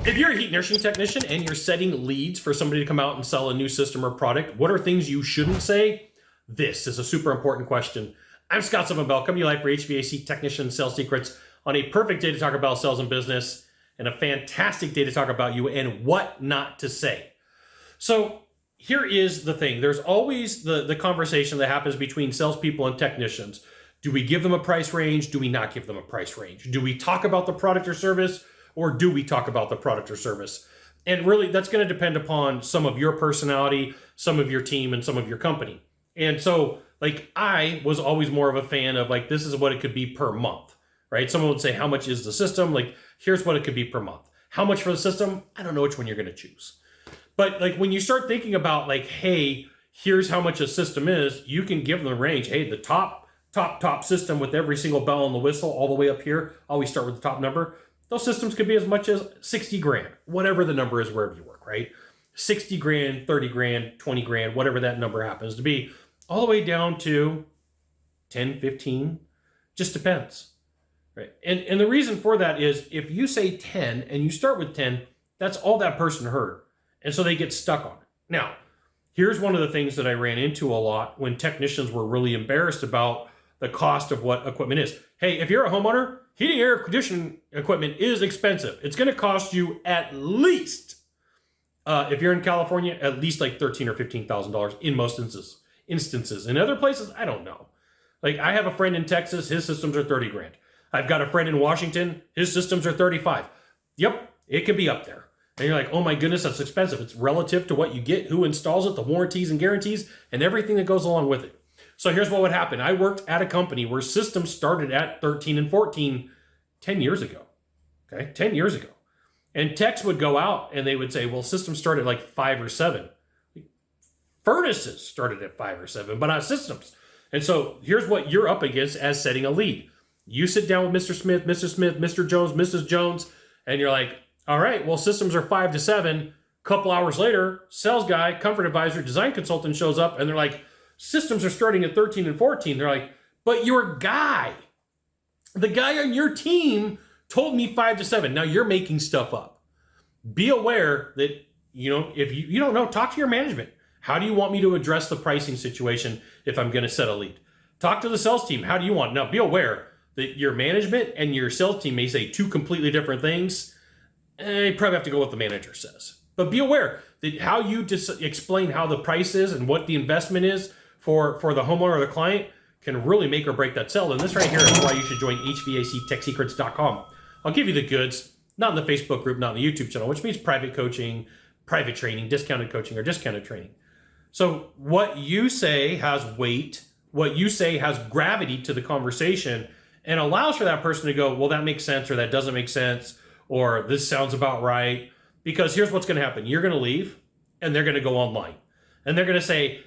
If you're a heat and air conditioning technician and you're setting leads for somebody to come out and sell a new system or product, what are things you shouldn't say? This is a super important question. I'm Scott Bell, coming to you live for HVAC Technician Sales Secrets on a perfect day to talk about sales and business and a fantastic day to talk about you and what not to say. So here is the thing. There's always the conversation that happens between salespeople and technicians. Do we give them a price range? Do we not give them a price range? Do we talk about the product or service? Or do we talk about the product or service? And really, that's going to depend upon some of your personality, some of your team, and some of your company. And so, like, I was always more of a fan of, like, this is what it could be per month, right? Someone would say, how much is the system? Like, here's what it could be per month. How much for the system? I don't know which one you're going to choose. But, like, when you start thinking about, like, hey, here's how much a system is, you can give them the range. Hey, the top system with every single bell and the whistle all the way up here, always start with the top number. Those systems could be as much as 60 grand, whatever the number is wherever you work, right? 60 grand, 30 grand, 20 grand, whatever that number happens to be, all the way down to 10, 15, just depends, right? And the reason for that is if you say 10 and you start with 10, that's all that person heard. And so they get stuck on it. Now, here's one of the things that I ran into a lot when technicians were really embarrassed about the cost of what equipment is. Hey, if you're a homeowner, heating air conditioning equipment is expensive. It's going to cost you at least, if you're in California, at least like $13,000 or $15,000 in most instances. In other places, I don't know. Like, I have a friend in Texas, his systems are 30 grand. I've got a friend in Washington, his systems are 35. Yep, it could be up there. And you're like, oh my goodness, that's expensive. It's relative to what you get, who installs it, the warranties and guarantees, and everything that goes along with it. So here's what would happen. I worked at a company where systems started at 13 and 14 10 years ago. Okay, 10 years ago. And techs would go out and they would say, well, systems started at like 5 or 7. Furnaces started at 5 or 7, but not systems. And so here's what you're up against as setting a lead. You sit down with Mr. Smith, Mr. Jones, Mrs. Jones, and you're like, all right, well, systems are 5 to 7. Couple hours later, sales guy, comfort advisor, design consultant shows up and they're like, systems are starting at 13 and 14. They're like, but your guy, the guy on your team told me 5 to 7. Now you're making stuff up. Be aware that, if you don't know, talk to your management. How do you want me to address the pricing situation if I'm going to set a lead? Talk to the sales team. How do you want? Now be aware that your management and your sales team may say two completely different things. You probably have to go with what the manager says. But be aware that how you just explain how the price is and what the investment is for the homeowner or the client can really make or break that sale. And this right here is why you should join HVACTechSecrets.com. I'll give you the goods, not in the Facebook group, not in the YouTube channel, which means private coaching, private training, discounted coaching, or discounted training. So what you say has weight, what you say has gravity to the conversation and allows for that person to go, well, that makes sense, or that doesn't make sense, or this sounds about right. Because here's what's going to happen. You're going to leave and they're going to go online and they're going to say,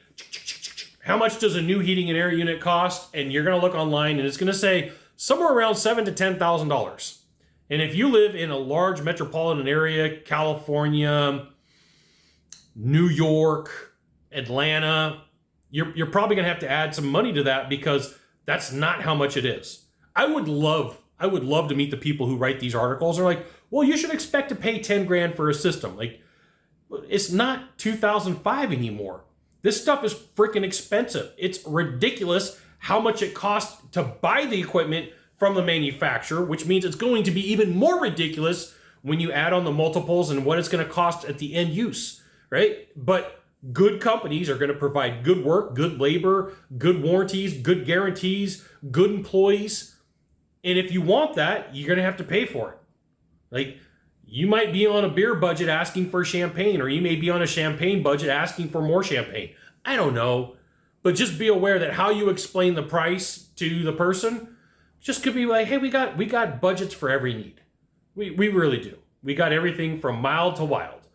how much does a new heating and air unit cost? And you're going to look online and it's going to say somewhere around $7,000 to $10,000. And if you live in a large metropolitan area, California, New York, Atlanta, you're probably going to have to add some money to that because that's not how much it is. I would love to meet the people who write these articles. They're like, well, you should expect to pay 10 grand for a system. Like, it's not 2005 anymore. This stuff is freaking expensive. It's ridiculous how much it costs to buy the equipment from the manufacturer, which means it's going to be even more ridiculous when you add on the multiples and what it's going to cost at the end use, right? But good companies are going to provide good work, good labor, good warranties, good guarantees, good employees. And if you want that, you're going to have to pay for it. Like, you might be on a beer budget asking for champagne, or you may be on a champagne budget asking for more champagne. I don't know. But just be aware that how you explain the price to the person just could be like, hey, we got budgets for every need. We really do. We got everything from mild to wild.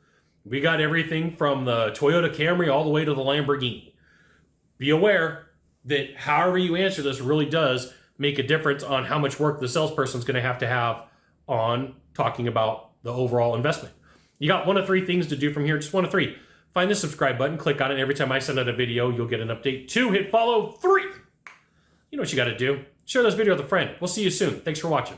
We got everything from the Toyota Camry all the way to the Lamborghini. Be aware that however you answer this really does make a difference on how much work the salesperson's going to have on talking about the overall investment. You got one of 3 things to do from here, just one of 3. Find the subscribe button, click on it. Every time I send out a video, you'll get an update. 2, hit follow. 3, you know what you got to do. Share this video with a friend. We'll see you soon. Thanks for watching.